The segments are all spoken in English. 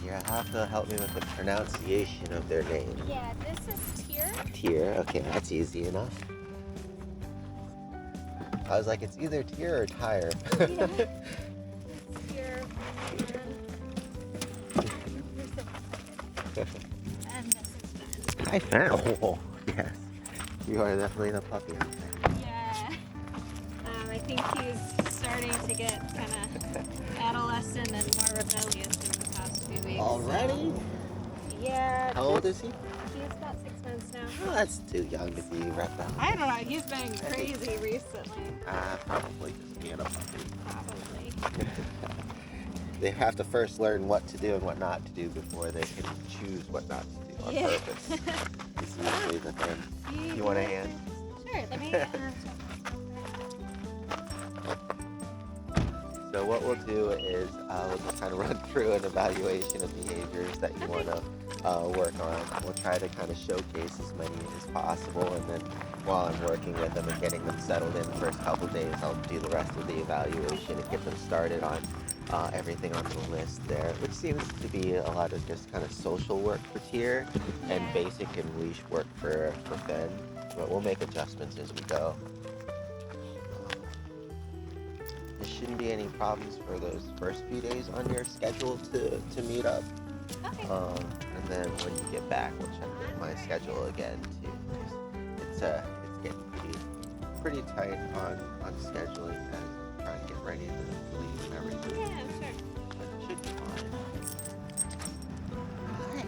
You'll have to help me with the pronunciation of their name. Yeah, this is Tyr. Tyr, okay, that's easy enough. I was like, it's either Tyr or Tyre. Yeah. It's Tyr. And this is Fen. Hi, Fen. Oh, yes. You are definitely the puppy out there. Yeah. I think he's starting to get kind of adolescent and more rebellious in the past few weeks. Already? So, yeah. How old is he? He's about 6 months now. Oh, that's too young to be rebel. I don't know. He's been crazy recently. Probably just being a puppy. Probably. They have to first learn what to do and what not to do before they can choose what not to do on purpose. This is usually the thing. You want a hand? Sure. Let me. So what we'll do is we'll just kind of run through an evaluation of behaviors that you want to work on. We'll try to kind of showcase as many as possible, and then while I'm working with them and getting them settled in the first couple of days, I'll do the rest of the evaluation and get them started on everything on the list there, which seems to be a lot of just kind of social work for Tyr and basic and leash work for Fen, but we'll make adjustments as we go. There shouldn't be any problems for those first few days on your schedule to meet up. Okay. And then when you get back, we'll check with my schedule again too. It's getting pretty tight on scheduling and trying to get ready to leave and everything. Yeah, sure. But it should be fine. Hi.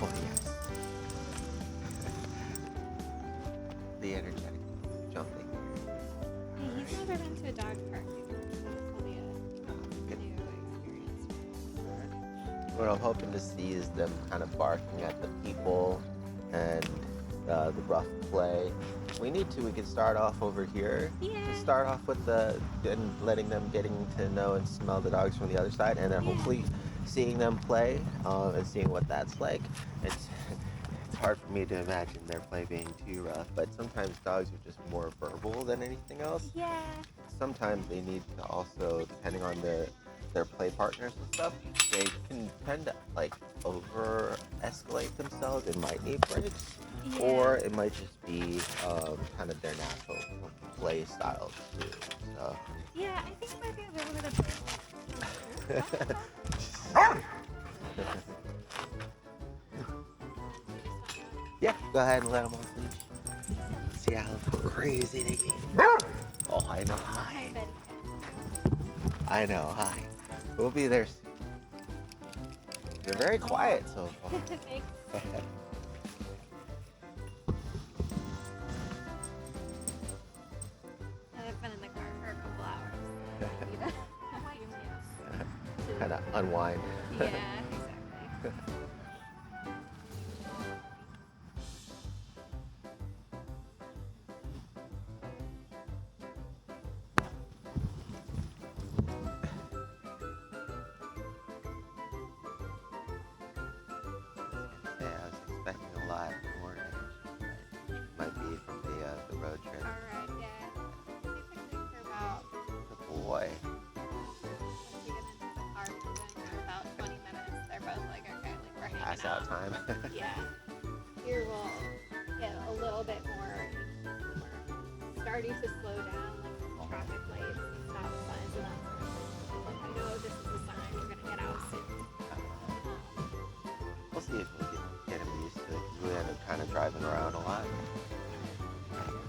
Oh yes. The energetic jumping. Hey, he's never been to a dog park before, so this will be a new experience. What I'm hoping to see is them kind of barking at the people and the rough play. We can start off over here. Yeah. Start off with and letting them getting to know and smell the dogs from the other side, and then hopefully seeing them play and seeing what that's like. It's hard for me to imagine their play being too rough, but sometimes dogs are just more verbal than anything else. Yeah. Sometimes they need to also, depending on their play partners and stuff, they can tend to like over escalate themselves and might need breaks, or it might just be kind of their natural play styles too. So Yeah, I think it might be a little bit of both. Yeah, go ahead and let them off leash. See how crazy they get. Oh, I know. Hi. I know. Hi. We'll be there soon. You're very quiet so far. Thanks. I've been in the car for a couple hours. Kind of unwind. Yeah, exactly. Yeah, I was expecting a lot more energy. Might be from the road trip. Alright, yeah. We'll be picnic for about, Good boy. once we get into the car, we're doing for about 20 minutes. They're both like, okay, like we're hanging Pass out time. Yeah. Here we'll get a little bit more, we're starting to slow down, like the traffic lights and stop signs and that sort of thing. Like, I know this is a sign we're going to get out soon. We'll see if we can get him used to it, because we end up kind of driving around a lot.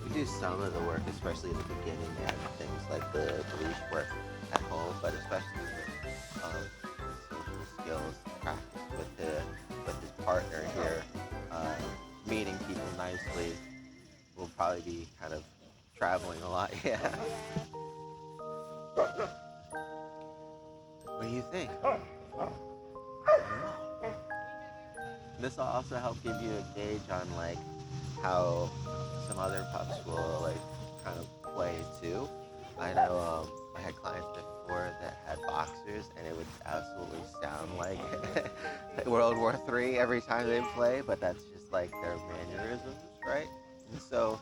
We do some of the work, especially at the beginning, and things like the leash work at home, but especially the social skills practice with his partner here, meeting people nicely. We'll probably be kind of traveling a lot. Yeah. What do you think? This will also help give you a gauge on like how some other pups will like kind of play too. I know I had clients before that had boxers, and it would absolutely sound like World War III every time they play, but that's just like their mannerisms, right? And so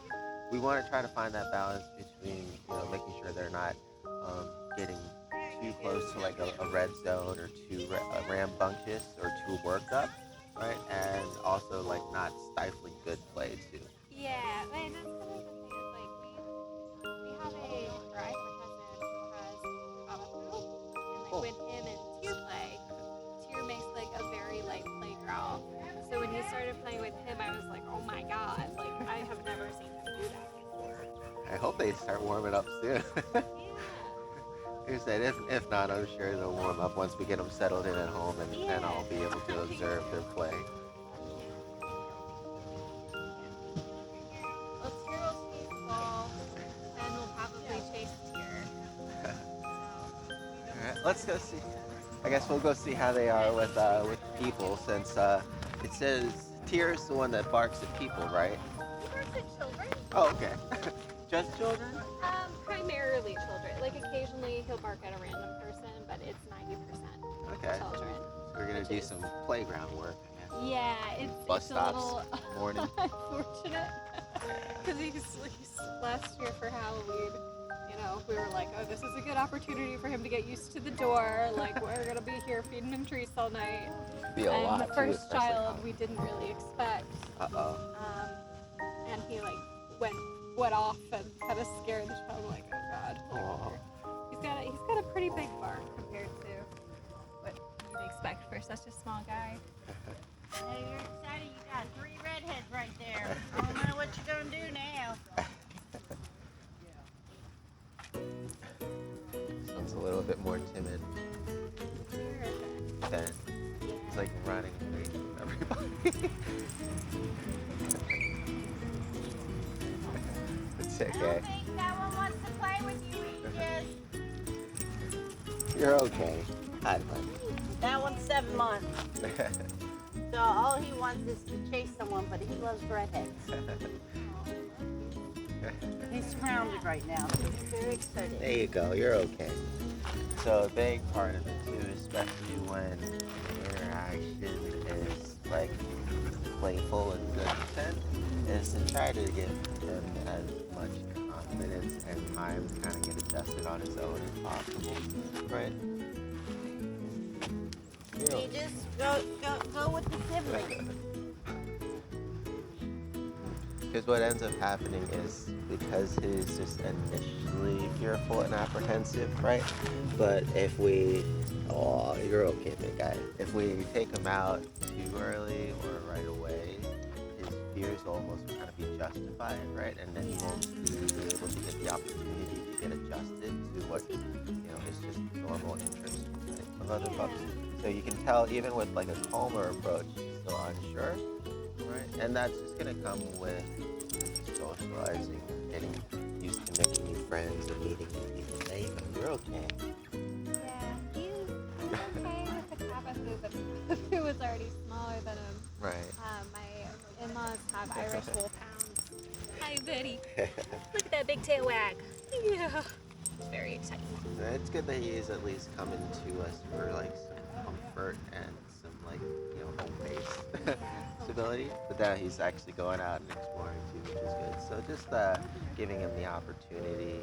we want to try to find that balance between, you know, making sure they're not getting too close to like a red zone or too rambunctious or too worked up, right? And also like not stifling good play too. Yeah, and that's kind of like the thing is like we have or I have a cousin who has Avapu, and like when him and Tyr play, Tyr makes like a very light play draw. So when he started playing with him, I was like, oh my god, like I have never seen him do that before. I hope they start warming up soon. Yeah. Like I said, if not, I'm sure they'll warm up once we get them settled in at home, and then I'll be able to observe their play. Well, Tyr will chase the ball, and we'll probably chase Tyr. All right, let's go see. I guess we'll go see how they are with people, since it says Tyr's the one that barks at people, right? He barks at children. Oh, okay. Just children? Primarily children. Like occasionally he'll bark at a random person, but it's 90% Okay. children. So we're gonna do some playground work. Yeah, Bus it's stops, a little morning. unfortunate because he's last year for Halloween. You know, we were like, oh, this is a good opportunity for him to get used to the door. Like, we're gonna be here feeding him treats all night. Be a lot, And the too, first especially child now. we didn't really expect. Uh-oh. And he like went off and kind of scared the child. Like, oh god. Like, Aw. he's got a pretty big bark compared to what you'd expect for such a small guy. Hey, you're excited. You got 3 redheads right there. I don't know what you're gonna do now. This one's a little bit more timid than he's like running away from everybody. It's I okay. don't think that one wants to play with you, Aegis. You're okay. Hi, That one's 7 months. So all he wants is to chase someone, but he loves redheads. He's surrounded right now, so he's very excited. There you go. You're okay. So a big part of it too, especially when the interaction is like playful and good intent, is to try to give him as much confidence and time to kind of get adjusted on his own as possible, right? You just go with the sibling. Because what ends up happening is, because he's just initially fearful and apprehensive, right? But if we, oh, you're okay, big guy. If we take him out too early or right away, his fears almost kind of be justified, right? And then he won't be able to get the opportunity to get adjusted to what, is just normal interest, right, of other pups. So you can tell, even with like a calmer approach, he's still unsure, right? And that's just gonna come with socializing, getting used to making new friends and meeting new people. There you go, you're okay. Yeah, he's okay with the Cavapoo, but the Cavapoo was already smaller than him. Right. My in-laws have Irish wolfhounds. Hi, Betty. Look at that big tail wag. Yeah. It's very exciting. It's good that he is at least coming to us for like some comfort and some like, home base stability. But now he's actually going out and exploring too, which is good. So just giving him the opportunity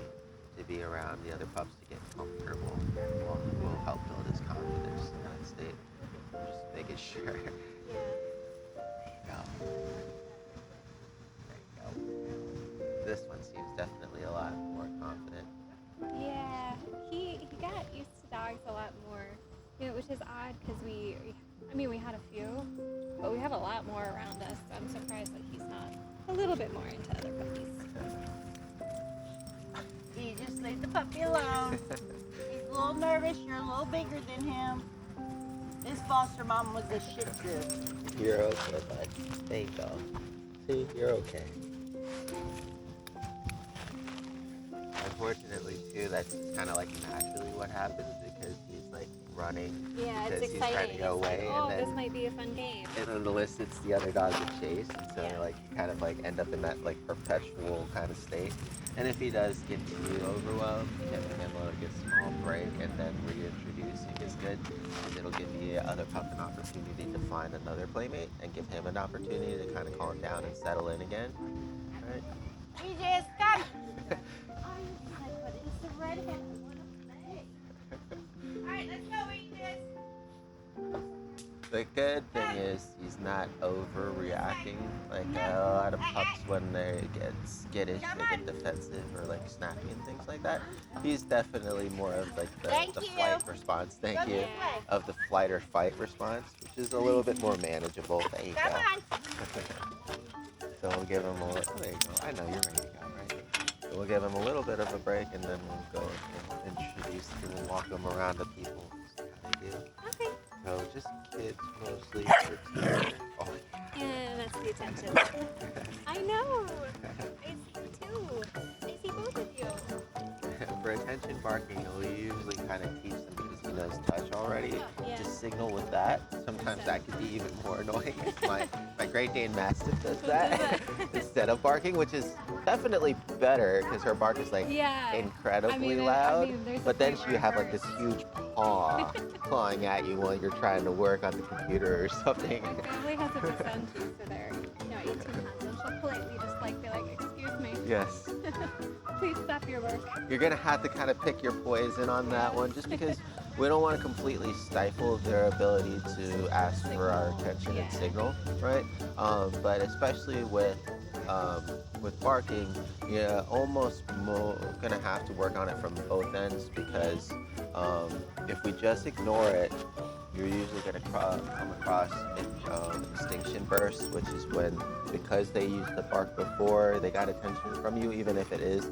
to be around the other pups to get comfortable will help build his confidence in that state. Just making sure. There you go. There you go. This one seems definitely a lot more confident. Yeah, he got used to dogs a lot more, which is odd because we had a few, but we have a lot more around us. So I'm surprised that he's not a little bit more into other puppies. You just leave the puppy alone. He's a little nervous. You're a little bigger than him. His foster mom was a Shih Tzu. You're okay, bud. There you go. See, you're okay. Unfortunately, too, that's kind of like naturally what happens because he's like running Yeah, because it's he's trying exciting. to go It's like, away, oh, and this then might be a fun game. elicits the other dog to chase, and so Yeah. like you kind of like end up in that like perpetual kind of state. And if he does get too overwhelmed, giving him a small break and then reintroducing is good, because it'll give the other pup an opportunity to find another playmate and give him an opportunity to kind of calm down and settle in again. Right? He just got it. But it's the redhead. The good thing is he's not overreacting. Like a lot of pups, when they get skittish, they get defensive or like snappy and things like that. He's definitely more of like the flight response. Thank you. Yeah. Of the flight or fight response, which is a little bit more manageable. There you go. So we'll give him a little. There you go. I know you're ready to go, right? So we'll give him a little bit of a break, and then we'll go and introduce him and walk him around the people. Okay. So just kids mostly. Oh, Yeah, that's the attention. I know. I see too. I see both of you. for attention barking, we usually kind of teach them because he knows touch already. Yeah. Just signal with that. Sometimes that could be even more annoying. My Great Dane Mastiff does that instead of barking, which is definitely better because her bark is like Yeah. incredibly loud. But then she have like this huge paw clawing at you while you're trying to work on the computer or something. My family has a percent too, so they're 18 months, and she'll politely just like be like, "Excuse me, Yes. please stop your work." You're gonna have to kind of pick your poison on that one, just because we don't want to completely stifle their ability to ask for our attention and signal, right? But especially with barking, you're almost gonna have to work on it from both ends, because if we just ignore it, you're usually going to come across extinction bursts, which is when, because they used the bark before, they got attention from you, even if it is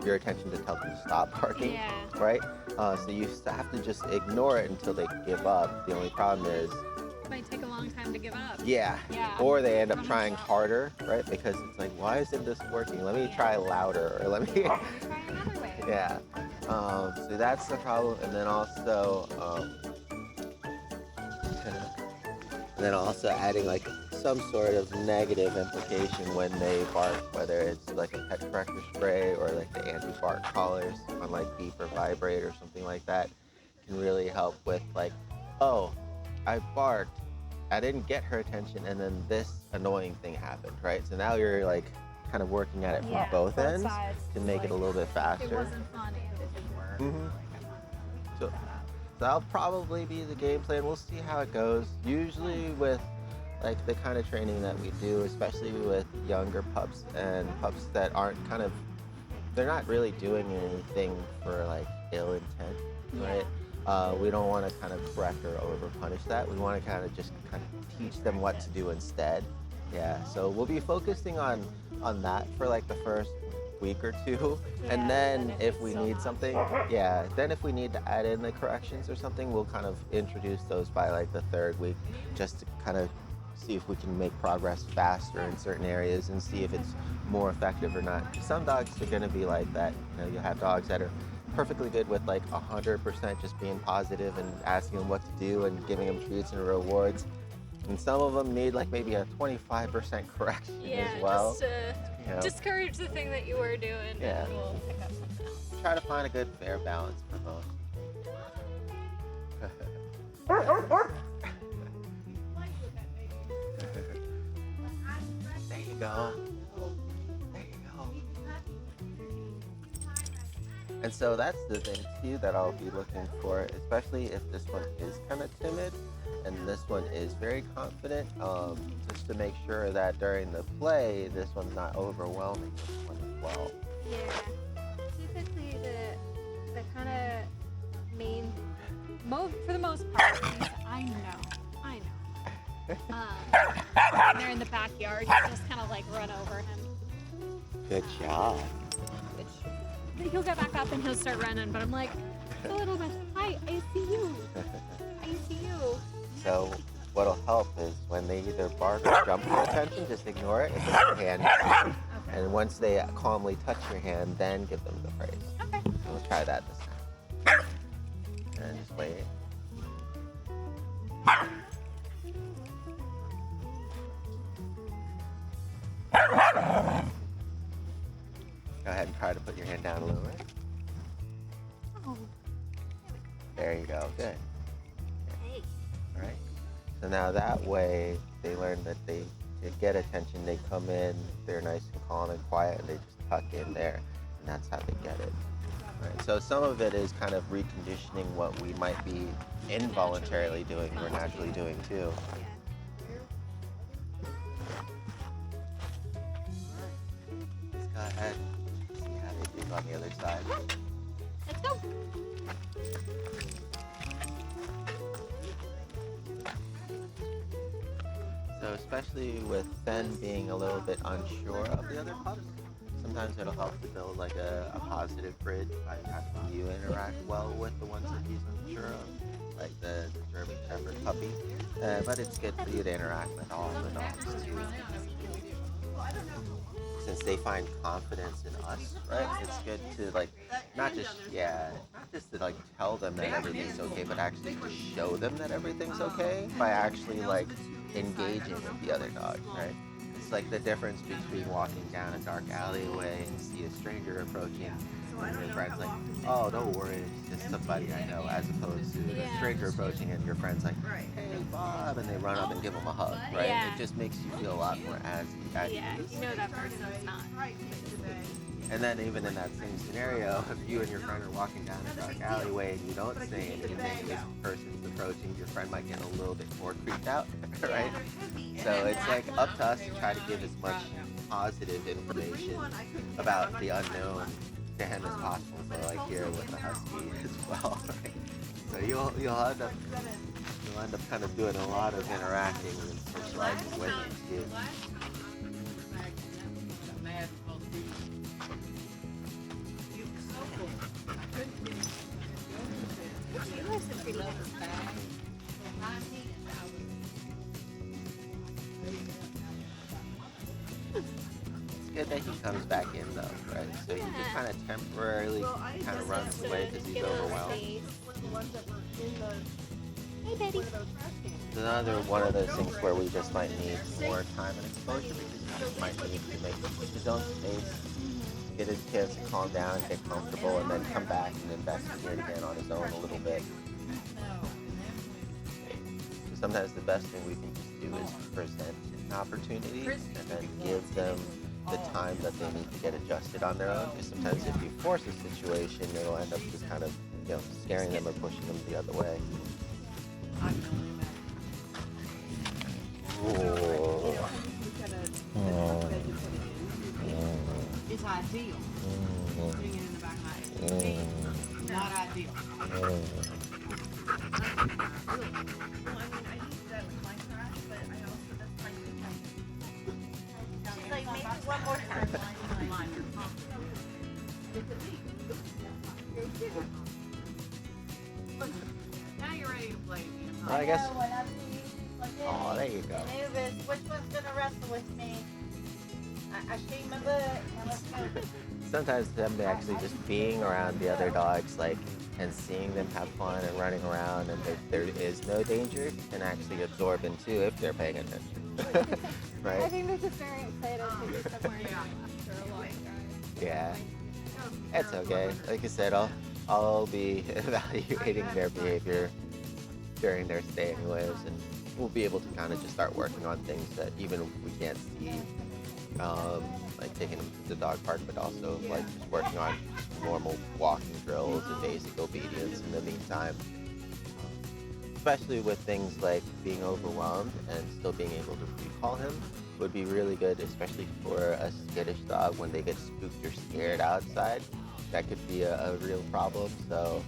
your attention to tell them to stop barking, right? So you have to just ignore it until they give up. The only problem is, It might take a long time to give up. yeah, Yeah. or they end up trying harder, right? Because it's like, why isn't this working? Let me try louder, or let me... Let me try another way. Yeah. So that's the problem, and then also adding like some sort of negative implication when they bark, whether it's like a pet corrector spray or like the anti-bark collars on like beep or vibrate or something like that, can really help with like, oh, I barked, I didn't get her attention, and then this annoying thing happened, right? So now you're like kind of working at it from both ends sides. to make it a little bit faster. It wasn't funny, it didn't work. Mhm. So that'll probably be the game plan. We'll see how it goes. Usually with like the kind of training that we do, especially with younger pups and pups that aren't they're not really doing anything for like ill intent, right? We don't want to kind of correct or over punish that. We want to kind of teach them what to do instead. Yeah, so we'll be focusing on that for like the first week or two, and then if we need something, then if we need to add in the corrections or something, we'll kind of introduce those by like the third week, just to kind of see if we can make progress faster in certain areas and see if it's more effective or not. Some dogs are going to be like that. You know, you have dogs that are perfectly good with like 100% just being positive and asking them what to do and giving them treats and rewards. And some of them need like maybe a 25% correction as well. Just to discourage the thing that you were doing, and we'll pick up something else. Try to find a good fair balance for both. There you go. There you go. And so that's the thing too that I'll be looking for, especially if this one is kind of timid and this one is very confident, just to make sure that during the play, this one's not overwhelming this one as well. Yeah. Typically, the kind of main, for the most part, I know. They're in the backyard. You just kind of like run over him. Good job. He'll get back up and he'll start running, but I'm like, a little bit. Hi, I see you. I see you. So what'll help is when they either bark or jump for attention, just ignore it and put your hand down. And once they calmly touch your hand, then give them the praise. Okay. So we'll try that this time. And just wait. Go ahead and try to put your hand down a little bit. Oh. There you go. Good. Hey. All right. So now that way, they learn that to get attention, they come in, they're nice and calm and quiet, and they just tuck in there, and that's how they get it. Right. So some of it is kind of reconditioning what we might be involuntarily doing, we're naturally doing too. Let's go ahead and see how they do on the other side. Let's go. So especially with Fen being a little bit unsure of the other pups, sometimes it'll help to build like a positive bridge by having you interact well with the ones that he's unsure of, like the German Shepherd puppy. But it's good for you to interact with all the dogs too. Since they find confidence in us, right? It's good to like not just to like tell them that everything's okay, but actually to show them that everything's okay by actually like engaging with the other dogs, right? It's like the difference between walking down a dark alleyway and see a stranger approaching and your friend's like, oh, don't worry, it's just somebody I know, as opposed to a stranger approaching and your friend's like, hey, Bob, and they run up and give them a hug, right? Yeah. It just makes you feel a lot more at Yeah, ease. you know that person's not. And then even in that same scenario, if you and your friend are walking down a dark alleyway and you don't say anything, this person's approaching, your friend might get a little bit more creeped out, right? So it's like up to us to try to give as much positive information about the unknown to him as possible. So like here with the husky as well, right? So you'll end up kind of doing a lot of interacting and socializing with these kids. You guys are pretty close. It's good that he comes back in though, right? So he just kind of temporarily kind of runs away because he's overwhelmed. Hey, baby. It's another one of those things where we just might need more time and exposure because he just might need to make his own space, get his chance to calm down, get comfortable, and then come back and investigate again on his own a little bit. So sometimes the best thing we can just do is present an opportunity and then give them the time that they need to get adjusted on their own. Because sometimes if you force a situation, it'll end up just kind of, scaring them or pushing them the other way. It's ideal. Putting it in the back of my head. Not ideal. She's like, maybe one more time. Now you're ready to play again. Well, I guess. When I see Oh, there you go. Anubis, which one's gonna wrestle with me? I shave my butt and let's go. Sometimes them actually just being around the other dogs, like, and seeing them have fun and running around, and there is no danger, can actually absorb them too if they're paying attention. I Right? think they're just very excited to be somewhere new after a long drive. Yeah. It's okay. Like I said, I'll be evaluating their behavior during their stay anyways, and we'll be able to kind of just start working on things that even if we can't see, like taking them to the dog park, but also like just working on normal walking drills and basic obedience in the meantime. Especially with things like being overwhelmed and still being able to recall him would be really good, especially for a skittish dog when they get spooked or scared outside. That could be a real problem. So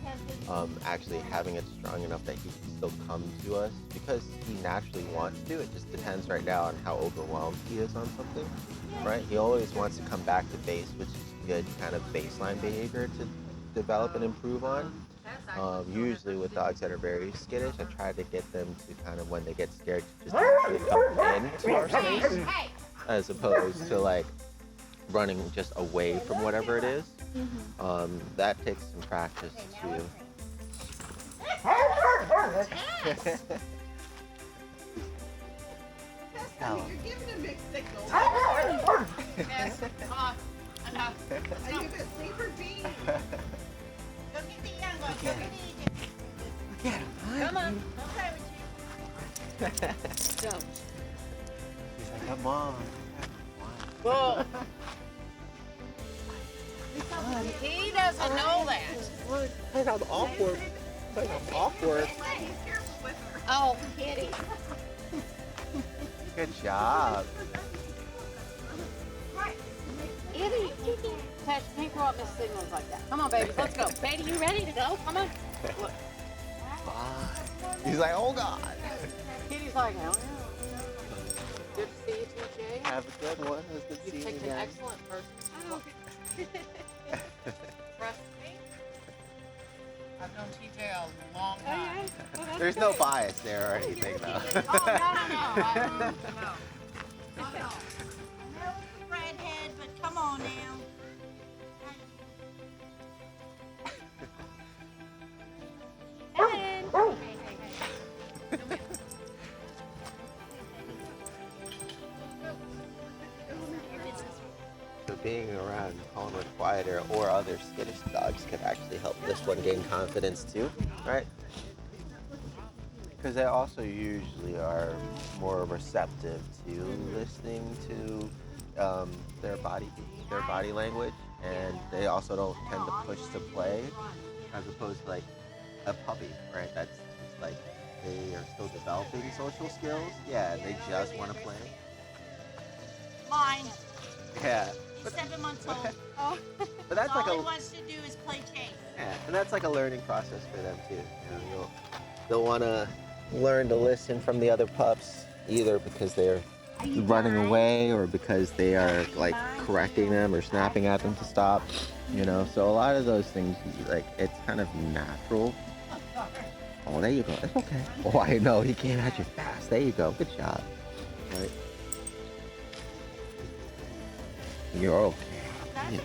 actually having it strong enough that he can still come to us because he naturally wants to. It just depends right now on how overwhelmed he is on something, right? He always wants to come back to base, which is good kind of baseline behavior to develop and improve on. Usually with dogs that are very skittish, I try to get them to kind of, when they get scared, to just actually come into our space as opposed to like running just away from whatever it is. That takes some practice too. You're giving him mixed signals. Yes, come on. Enough. I give it sleeper beans. Go get the young one. Go get the young one. Come on, don't play with you. Go. He's like, come on. Whoa. Come on. He doesn't know that. Look how awkward. Look how awkward. Oh, kitty. Good job. Kitty. Tash, can't throw up his signals like that. Come on, baby, let's go. Katie, you ready to go? Come on. Look. Bye. He's like, oh God. Kitty's like, hell yeah. Good to see you, TJ. Have a good one. It was good You've seeing you picked an again. excellent person. Oh. Trust me. I've known TJ a long Oh, yeah? time. Well, that's There's no good. bias there or anything though. Oh, no. I know it's a redhead, but come on now. Ellen. So being around calmer, quieter, or other skittish dogs could actually help this one gain confidence too, right? Because they also usually are more receptive to listening to their body language, and they also don't tend to push to play, as opposed to like a puppy, right? That's just like they are still developing social skills. Yeah, they just want to play. Mine. Yeah, He's 7 months old. Oh. but that's All like he a wants to do is play chase. yeah, and that's like a learning process for them too. You know, they'll want to learn to listen from the other pups, either because they're running away or because they are like correcting them or snapping at them to stop. You know, so a lot of those things, like it's kind of natural. Oh, there you go. It's okay. Oh, I know he came at you fast. There you go. Good job. Right. You're okay.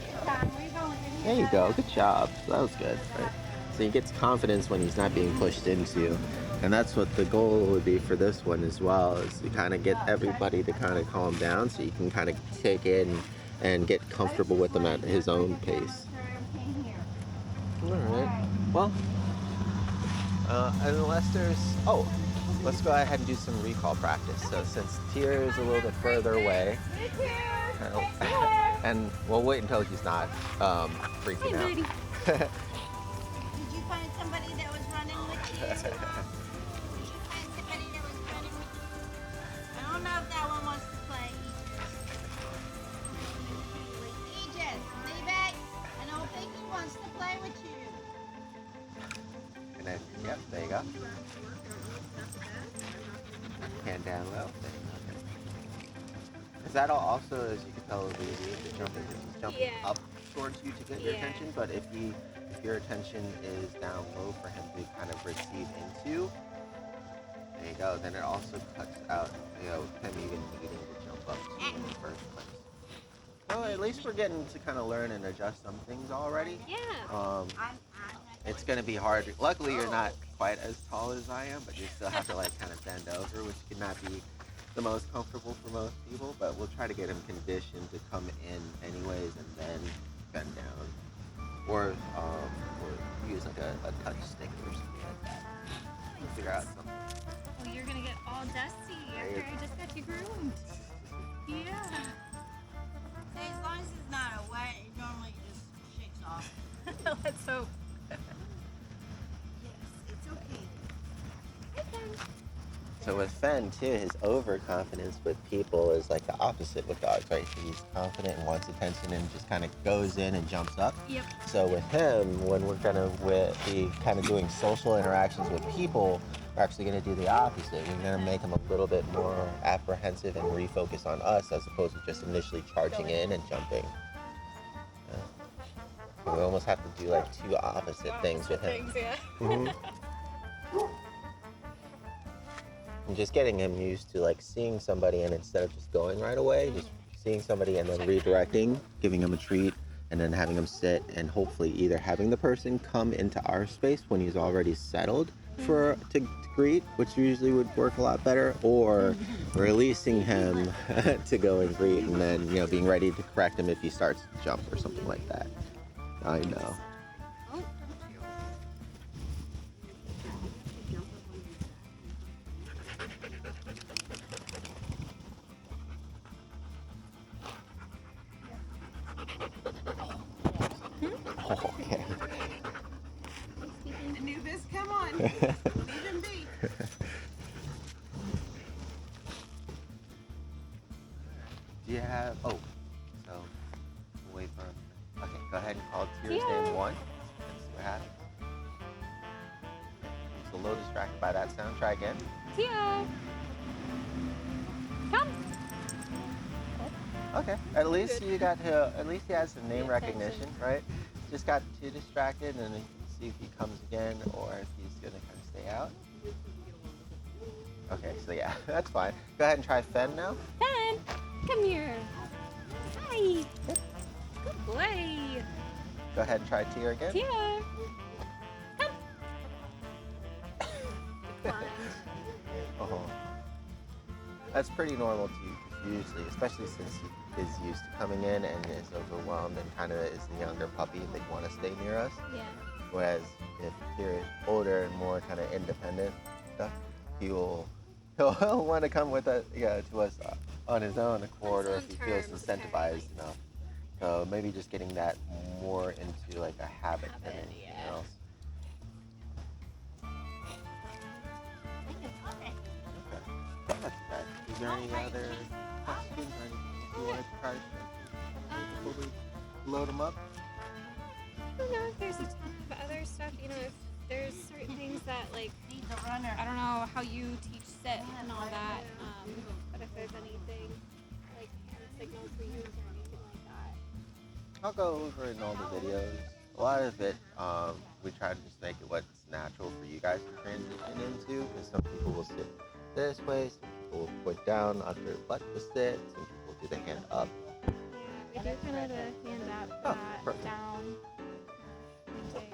There you go. Good job. So that was good. Right. So he gets confidence when he's not being pushed into. And that's what the goal would be for this one as well, is to kind of get everybody to kind of calm down so you can kind of take in and get comfortable with him at his own pace. All right. Well, unless there's... Oh, let's go ahead and do some recall practice. So since Tyr is a little bit further away, and we'll wait until he's not freaking out. Did you find somebody that was running with you? Did you find somebody that was running with you? I don't know if that one wants to play. Aegis, leave it. I don't think he wants to play with you. And then, yep, there you go. Hand down low. Because that'll also, as you can tell, the jumping is jumping Yeah. up towards you to get your Yeah. attention. But if your attention is down low for him to kind of receive into, there you go. Then it also cuts out, him even needing to jump up to you in the first place. So at least we're getting to kind of learn and adjust some things already. Yeah. It's going to be hard. Luckily, you're not quite as tall as I am, but you still have to like kind of bend over, which cannot be the most comfortable for most people. But we'll try to get him conditioned to come in anyways and then bend down, or use like a touch stick or something like that. We'll figure out something. Well, you're gonna get all dusty after I just got you groomed. Yeah. Say, as long as it's not a wet, it normally just shakes off. Let's hope. Yes, it's okay. So with Fen too, his overconfidence with people is like the opposite with dogs, right? He's confident and wants attention and just kind of goes in and jumps up. Yep. So with him, when we're gonna be kind of doing social interactions with people, we're actually gonna do the opposite. We're gonna make him a little bit more apprehensive and refocus on us as opposed to just initially charging in and jumping. So we almost have to do like two opposite things with him. Yeah. Mhm. And just getting him used to like seeing somebody and instead of just going right away, just seeing somebody and then redirecting, giving him a treat, and then having him sit and hopefully either having the person come into our space when he's already settled to greet, which usually would work a lot better, or releasing him to go and greet and then being ready to correct him if he starts to jump or something like that. I know. Okay. Anubis, come on. Leave him be. Do you have? Oh, so wait for him. Okay, go ahead and call Tyr's Yeah. name once. Let's see what happens. He's a little distracted by that sound. Try again. Tia! Come! Okay. At least you got to. At least he has some name Pay attention. recognition, right? Just got too distracted, and then see if he comes again or if he's gonna kind of stay out. Okay, so yeah, that's fine. Go ahead and try Fen now. Fen! Come here! Hi! Good boy! Go ahead and try Tyr again. Tia! Come! Declined. Uh-huh. That's pretty normal to usually, especially since he is used to coming in and is overwhelmed and kind of is the younger puppy. They want to stay near us. Yeah. Whereas if Tyr is older and more kind of independent stuff, he'll want to come with us, to us on his own accord, or if he feels terms, incentivized enough. So maybe just getting that more into like a habit than Habit, anything yeah. else. Okay. That's not too bad. Is there any other questions or anything you want to try before we load them up? I don't know if there's a ton of other stuff, if there's certain things that, like, Need the runner. I don't know how you teach sit and all that, but if there's anything, like, hand signals we use or anything like that. I'll go over it in all the videos. A lot of it, we try to just make it what's natural for you guys to transition into, because some people will sit this way, some people will put down under their butt to sit, some people do the hand up. Yeah, we do kind of the hand up, Oh, that, perfect. down, pointing.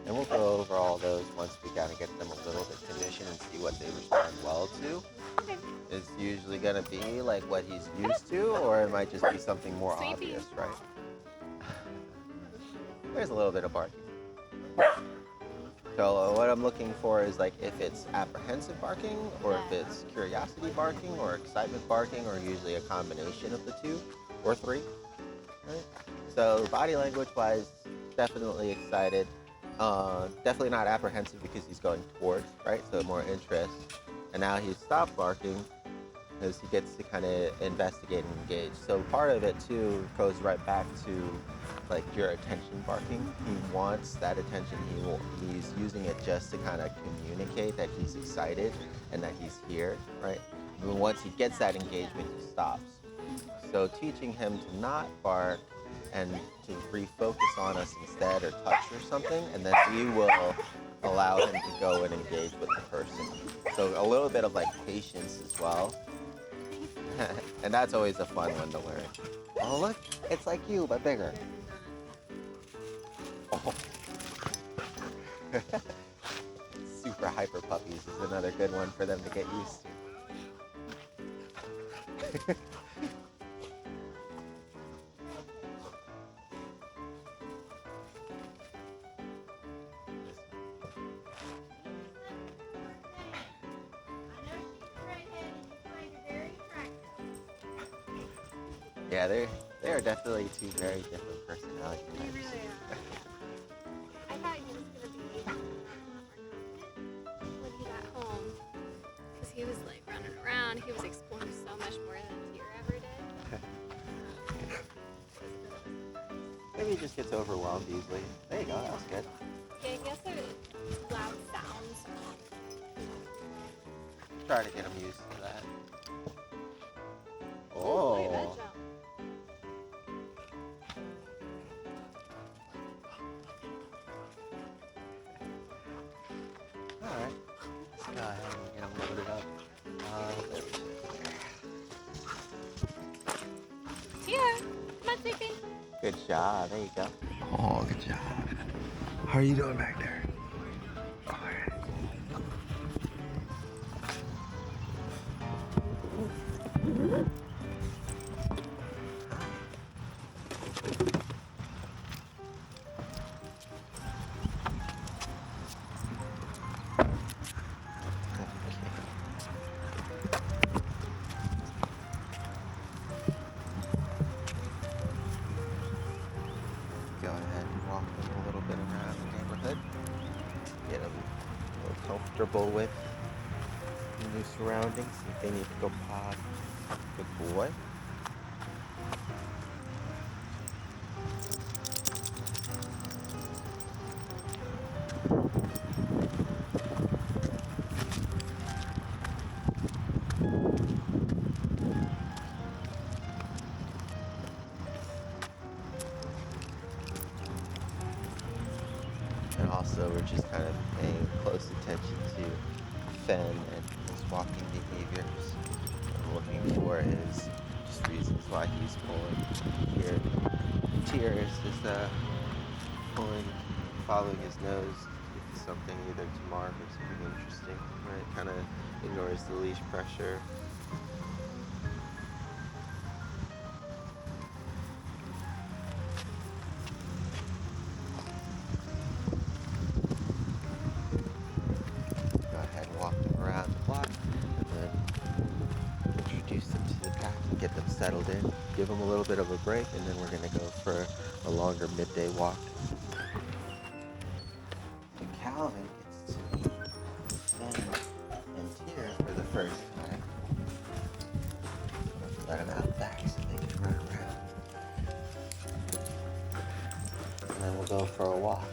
And we'll go over all those once we kind of get them a little bit conditioned and see what they respond well to. Okay. It's usually going to be like what he's used to, or it might just be something more Sweepy. obvious, right? There's a little bit of barking. So what I'm looking for is like if it's apprehensive barking, or if it's curiosity barking, or excitement barking, or usually a combination of the two or three. Right? So body language wise, definitely excited. Definitely not apprehensive because he's going towards, right? So more interest. And now he's stopped barking because he gets to kind of investigate and engage. So part of it too goes right back to like your attention barking. He wants that attention. He's using it just to kind of communicate that he's excited and that he's here, right? And once he gets that engagement, he stops. So teaching him to not bark and to refocus on us instead, or touch or something, and then we will allow him to go and engage with the person. So a little bit of like patience as well. And that's always a fun one to learn. Oh look, it's like you, but bigger. Oh. Super hyper puppies is another good one for them to get used to. Yeah, they are definitely two very different personality You types. really are. I thought he was going to be when he got home, because he was like running around. He was exploring so much more than Tyr ever did. Maybe he just gets overwhelmed easily. There you go, that was good. Yeah, I guess there's loud sounds. Try to get him used to that. Oh, look at that Oh. jump. Alright. Let's go ahead and get him loaded up. There we go. Tyr, come on, sleeping. Good job. There you go. Oh, good job. How are you doing back there? All right. get them a little comfortable with the new surroundings. If they need to go pod, good boy. And also, we're just kind of paying close attention to Fen and his walking behaviors. I'm looking for his just reasons why he's pulling. Here, Tyr is just pulling, following his nose with something either to mark or something interesting. Right, kind of ignores the leash pressure. Go ahead and walk them around the block, and then introduce them to the pack and get them settled in. Give them a little bit of a break, and then we're gonna go for a longer midday walk. And Calvin gets to meet Fen and Tyr for the first time. Let them out back so they can run around. And then we'll go for a walk.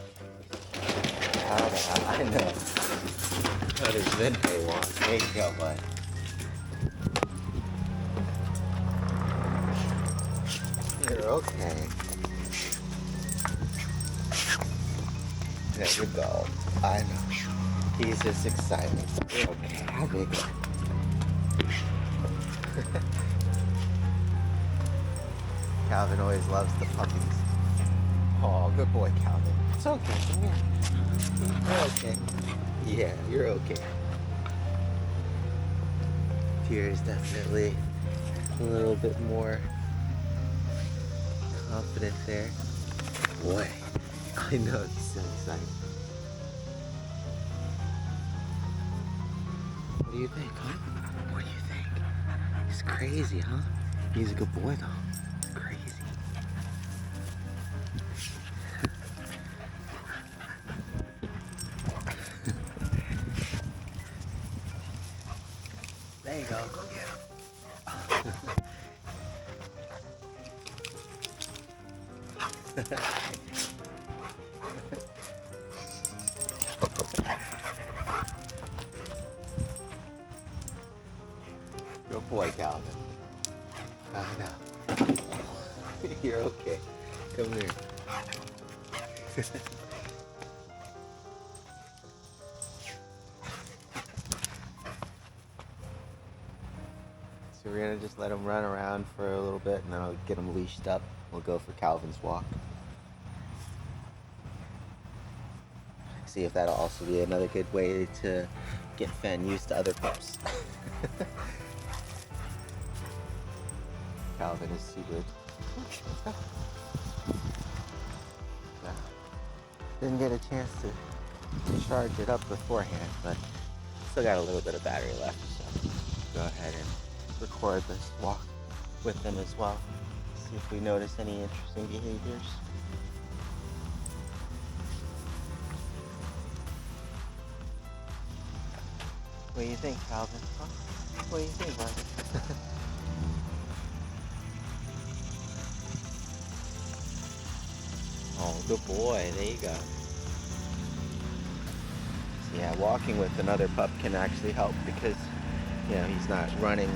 I know. How does Vinay walk? There you go, bud. You're okay. There we go. I know. He's just excited. You're okay. How big? Calvin always loves the puppies. Oh, good boy, Calvin. It's okay. Come here. You're okay. Yeah, you're okay. Tyr is definitely a little bit more confident there. Boy, I know he's so excited. What do you think, huh? What do you think? He's crazy, huh? He's a good boy, though. Crazy. There you go. Go get him. Good boy, Calvin. I know. You're okay. Come here. So we're gonna just let him run around for a little bit, and then I'll get him leashed up. We'll go for Calvin's walk. See if that'll also be another good way to get Fen used to other pups. Calvin is super. So, didn't get a chance to charge it up beforehand, but still got a little bit of battery left, so go ahead and record this walk with them as well. See if we notice any interesting behaviors. What do you think, Calvin? Huh? What do you think, buddy? Oh, good boy. There you go. So yeah, walking with another pup can actually help because, you know, he's not running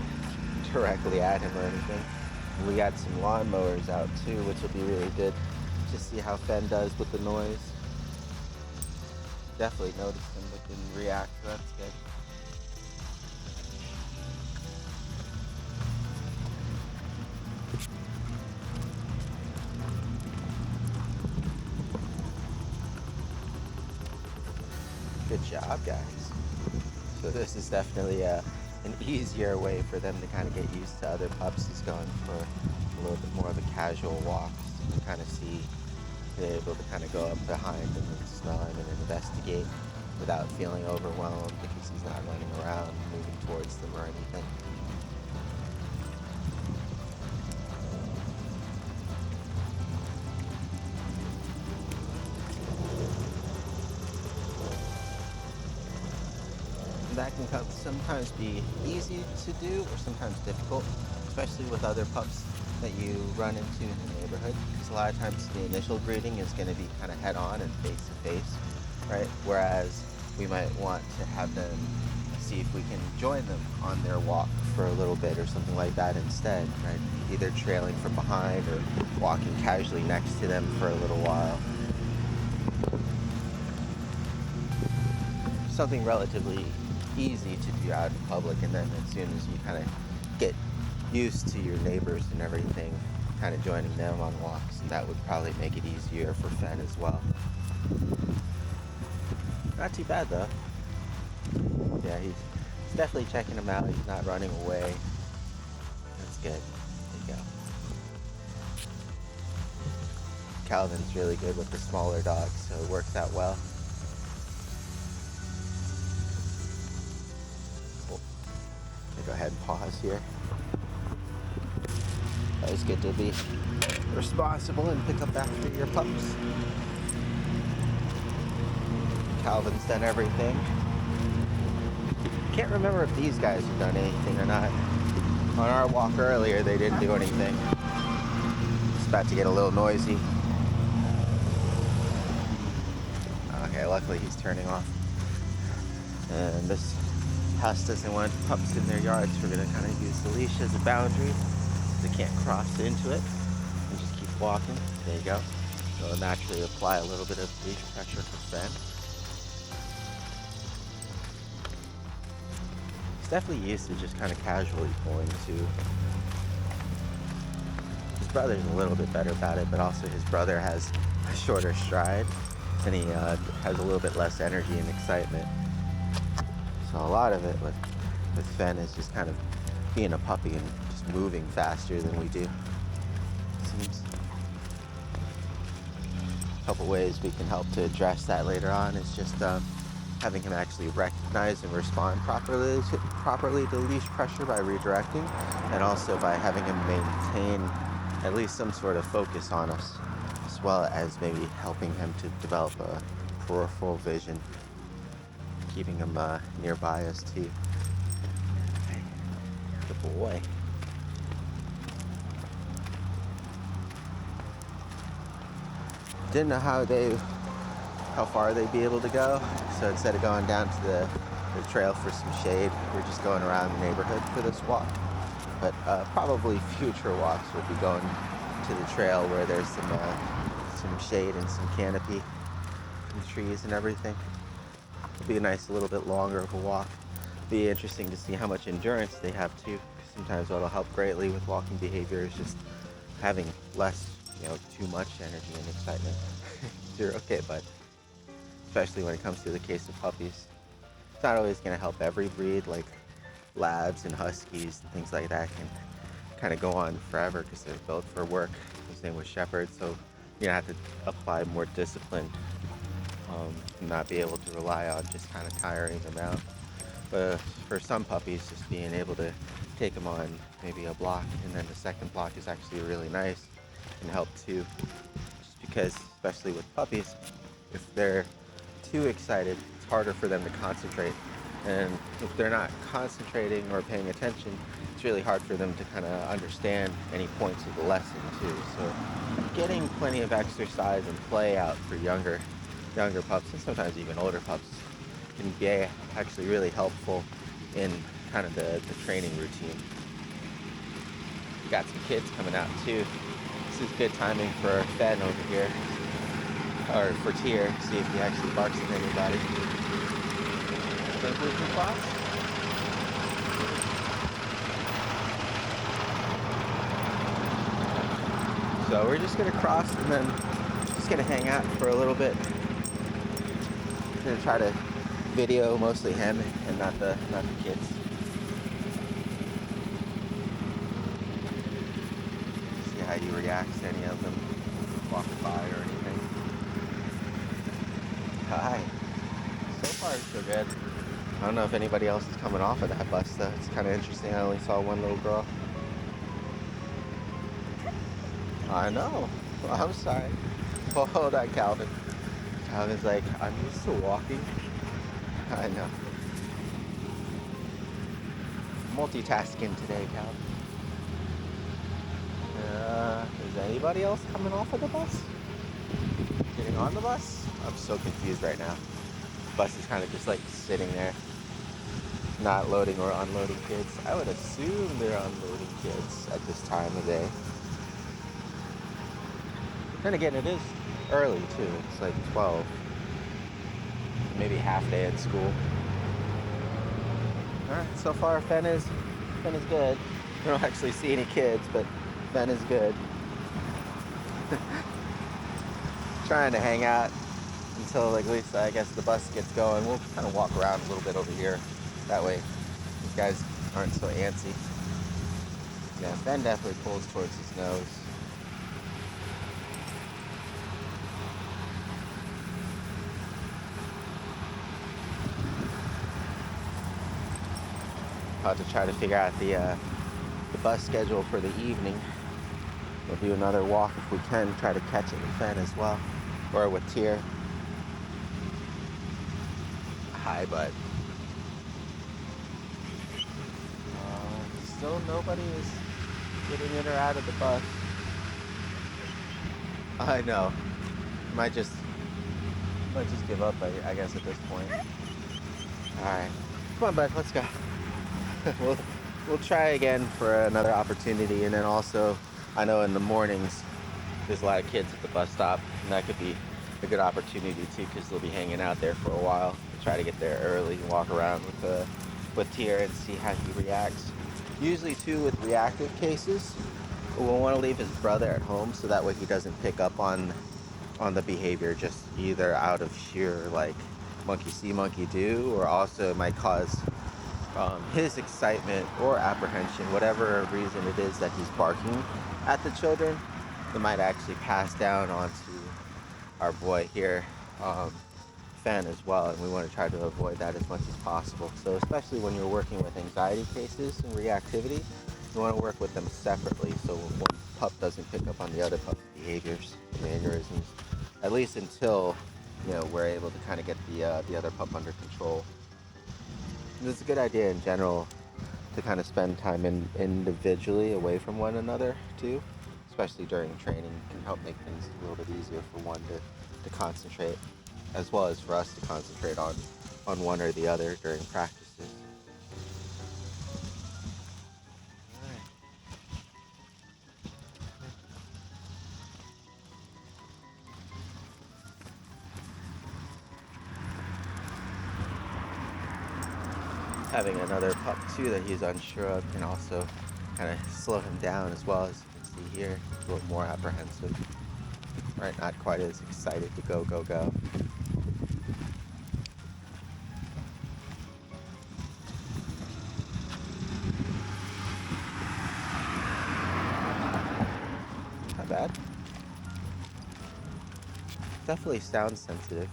directly at him or anything. We got some lawnmowers out too, which will be really good to see how Fen does with the noise. Definitely notice him looking react. That's good. Good job, guys. So this is definitely an easier way for them to kind of get used to other pups, is going for a little bit more of a casual walk. So you can kind of see they're able to kind of go up behind them and smell him and investigate without feeling overwhelmed because he's not running around moving towards them or anything. that can sometimes be easy to do or sometimes difficult, especially with other pups that you run into in the neighborhood. Because a lot of times the initial greeting is going to be kind of head on and face to face, right? Whereas we might want to have them see if we can join them on their walk for a little bit or something like that instead, right? Either trailing from behind or walking casually next to them for a little while. Something relatively easy to do out in public, and then as soon as you kind of get used to your neighbors and everything, kind of joining them on walks, and that would probably make it easier for Fen as well. Not too bad though. Yeah, he's definitely checking him out. He's not running away. That's good. There you go. Calvin's really good with the smaller dogs, so it works out well. Cool. I'll go ahead and pause here. Always good to be responsible and pick up after your pups. Calvin's done everything. Can't remember if these guys have done anything or not. On our walk earlier, they didn't do anything. It's about to get a little noisy. Okay, luckily he's turning off. And this house doesn't want pups in their yards. We're gonna kind of use the leash as a boundary. They can't cross into it. And just keep walking. There you go. So naturally apply a little bit of leash pressure for Fen. Definitely used to just kind of casually pulling too. His brother's a little bit better about it, but also his brother has a shorter stride and he has a little bit less energy and excitement. So a lot of it with Fen is just kind of being a puppy and just moving faster than we do. Seems. A couple ways we can help to address that later on is just having him actually recognize and respond properly to leash pressure by redirecting, and also by having him maintain at least some sort of focus on us, as well as maybe helping him to develop a peripheral vision, keeping him nearby us too. Good boy. Didn't know how far they'd be able to go. So instead of going down to the trail for some shade, we're just going around the neighborhood for this walk. But probably future walks will be going to the trail where there's some shade and some canopy and trees and everything. It'll be a nice little bit longer of a walk. Be interesting to see how much endurance they have too. Sometimes what'll help greatly with walking behavior is just having less, too much energy and excitement. You're okay, bud. Especially when it comes to the case of puppies. It's not always going to help every breed, like labs and huskies and things like that can kind of go on forever because they're built for work. The same with shepherds, so you're going to have to apply more discipline and not be able to rely on just kind of tiring them out. But for some puppies, just being able to take them on maybe a block and then the second block is actually really nice and help too. Just because, especially with puppies, if they're too excited, it's harder for them to concentrate. And if they're not concentrating or paying attention, it's really hard for them to kind of understand any points of the lesson too. So getting plenty of exercise and play out for younger pups, and sometimes even older pups, can be actually really helpful in kind of the training routine. Got some kids coming out too. This is good timing for Fen over here. Or for Tyr, see if he actually barks at anybody. So we're just gonna cross and then just gonna hang out for a little bit. I'm gonna try to video mostly him and not the kids. See how he reacts to any of them walking by or anything. Hi. So far, so good. I don't know if anybody else is coming off of that bus, though. It's kind of interesting. I only saw one little girl. I know. Well, I'm sorry. Well, hold on, Calvin. Calvin's like, I'm used to walking. I know. multitasking today, Cal. Is anybody else coming off of the bus? Getting on the bus? I'm so confused right now. The bus is kind of just like sitting there, not loading or unloading kids. I would assume they're unloading kids at this time of day. Then again, it is early too. It's like 12. Maybe half day at school. Alright, so far Fen is good. I don't actually see any kids, but Fen is good. Trying to hang out until like at least I guess the bus gets going. We'll kind of walk around a little bit over here. That way these guys aren't so antsy. Yeah, Fen definitely pulls towards his nose. About to try to figure out the bus schedule for the evening. We'll do another walk if we can, try to catch it with Fen as well, or with Tyr. Hi, bud. Still nobody is getting in or out of the bus. I know. Might just give up, I guess, at this point. All right, come on, bud. Let's go. We'll try again for another opportunity, and then also, I know in the mornings there's a lot of kids at the bus stop, and that could be a good opportunity too, because they'll be hanging out there for a while. We'll try to get there early and walk around with Tyr and see how he reacts. Usually too, with reactive cases, we'll want to leave his brother at home so that way he doesn't pick up on the behavior just either out of sheer like monkey see, monkey do, or also it might cause his excitement or apprehension, whatever reason it is that he's barking at the children, it might actually pass down onto our boy here, Fen, as well, and we want to try to avoid that as much as possible. So especially when you're working with anxiety cases and reactivity, you want to work with them separately so one pup doesn't pick up on the other pup's behaviors, mannerisms, at least until we're able to kind of get the other pup under control. It's a good idea in general to kind of spend time individually away from one another too, especially during training. It can help make things a little bit easier for one to concentrate, as well as for us to concentrate on one or the other during practices. Having another pup too that he's unsure of can also kind of slow him down as well. As you can see here, he's a little more apprehensive, right? Not quite as excited to go. Not bad. Definitely sound sensitive.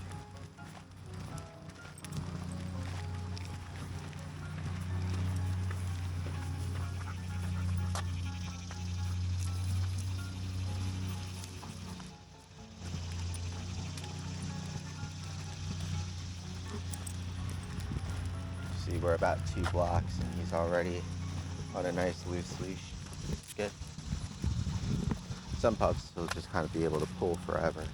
See, we're about 2 blocks and he's already on a nice loose leash. It's good. Some pups will just kind of be able to pull forever.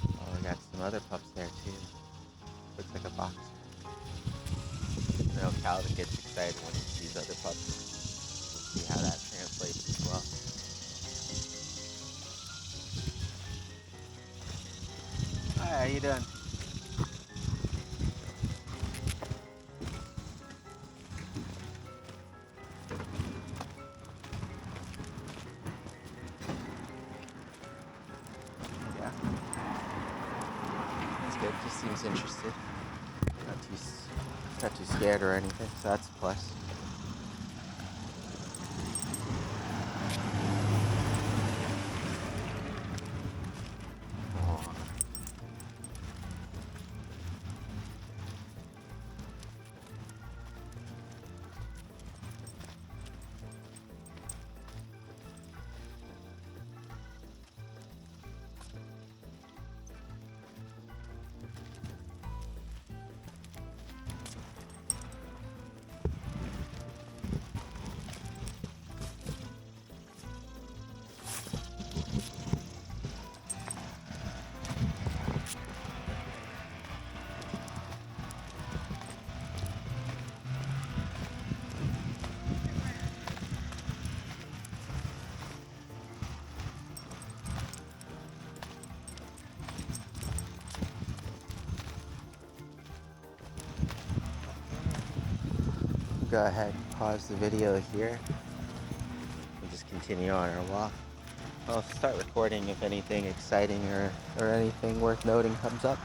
Oh, we got some other pups there too. Looks like a boxer. I know Calvin gets excited when he sees other pups. We'll see how that translates as well. Hi, how you doing? Yeah. That's good. Just seems interested. Not too scared or anything, so that's a plus. Oh. go ahead and pause the video here and just continue on our walk. I'll start recording if anything exciting or anything worth noting comes up.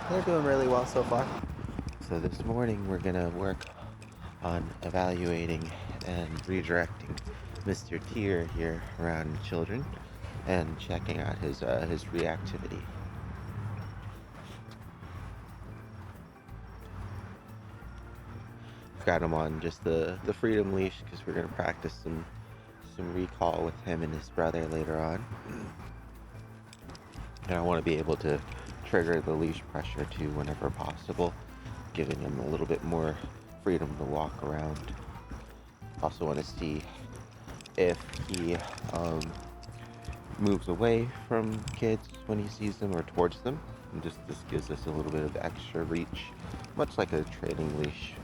They're doing really well so far. So this morning we're gonna work on evaluating and redirecting Mr. Tyr here around children and checking out his reactivity. Got him on just the freedom leash because we're gonna practice some recall with him and his brother later on. And I want to be able to trigger the leash pressure too whenever possible, giving him a little bit more freedom to walk around. Also want to see if he moves away from kids when he sees them or towards them. And this gives us a little bit of extra reach, much like a training leash,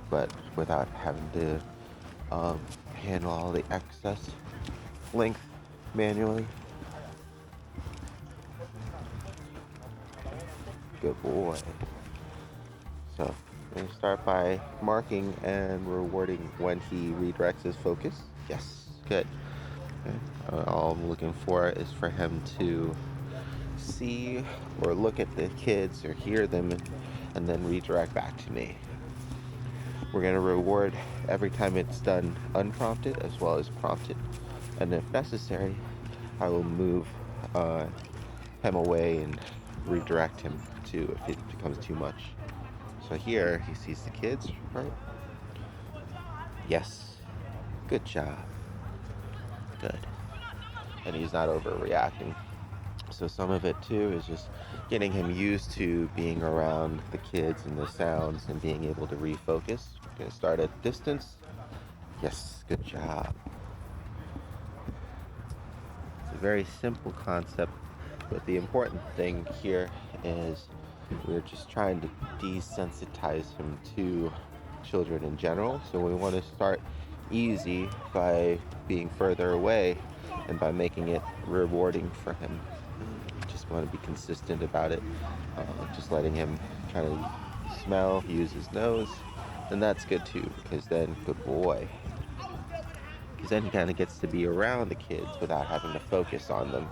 but without having to handle all the excess length manually. Good boy. So I'm going to start by marking and rewarding when he redirects his focus. Yes, good. Okay. All I'm looking for is for him to see or look at the kids or hear them and then redirect back to me. We're going to reward every time it's done unprompted as well as prompted. And if necessary, I will move him away and redirect him to if it becomes too much. So here he sees the kids, right? Yes. Good job. Good. And he's not overreacting. So some of it too is just getting him used to being around the kids and the sounds and being able to refocus. We're gonna start at distance. Yes, good job. It's a very simple concept, but the important thing here is we're just trying to desensitize him to children in general. So we want to start easy by being further away and by making it rewarding for him. Just want to be consistent about it. Just letting him kind of smell, use his nose, and that's good too, because then, good boy. Because then he kind of gets to be around the kids without having to focus on them.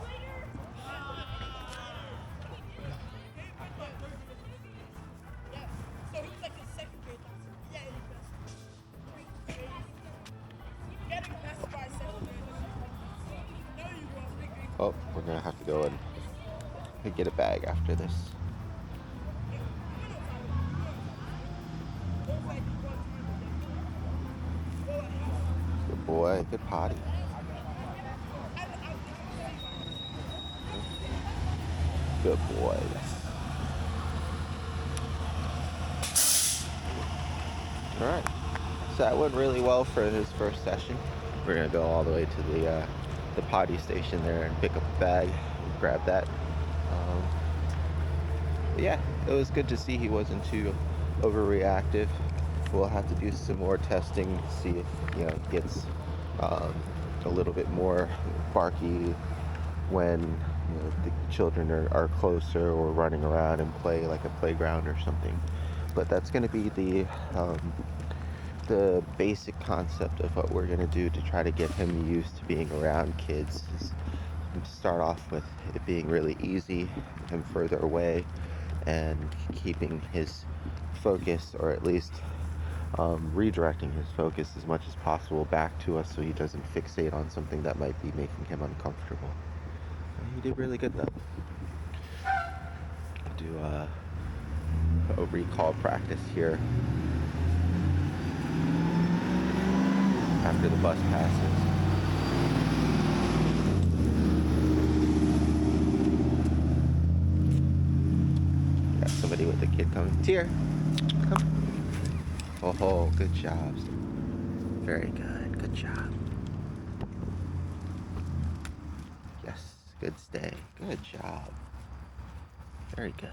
Oh, we're gonna have to go and get a bag after this. Good boy, good potty. Good boy, yes. Alright, so that went really well for his first session. We're gonna go all the way to the potty station there and pick up a bag and grab that. But yeah, it was good to see he wasn't too overreactive. We'll have to do some more testing to see if he gets a little bit more barky when the children are closer or running around and play like a playground or something. But that's going to be the basic concept of what we're going to do to try to get him used to being around kids. Is start off with it being really easy, him further away, and keeping his focus, or at least redirecting his focus as much as possible back to us so he doesn't fixate on something that might be making him uncomfortable. He did really good though. Do a recall practice here after the bus passes. Got somebody with a kid coming. Tyr, come. Oh, good job. Very good. Good job. Yes, good stay. Good job. Very good.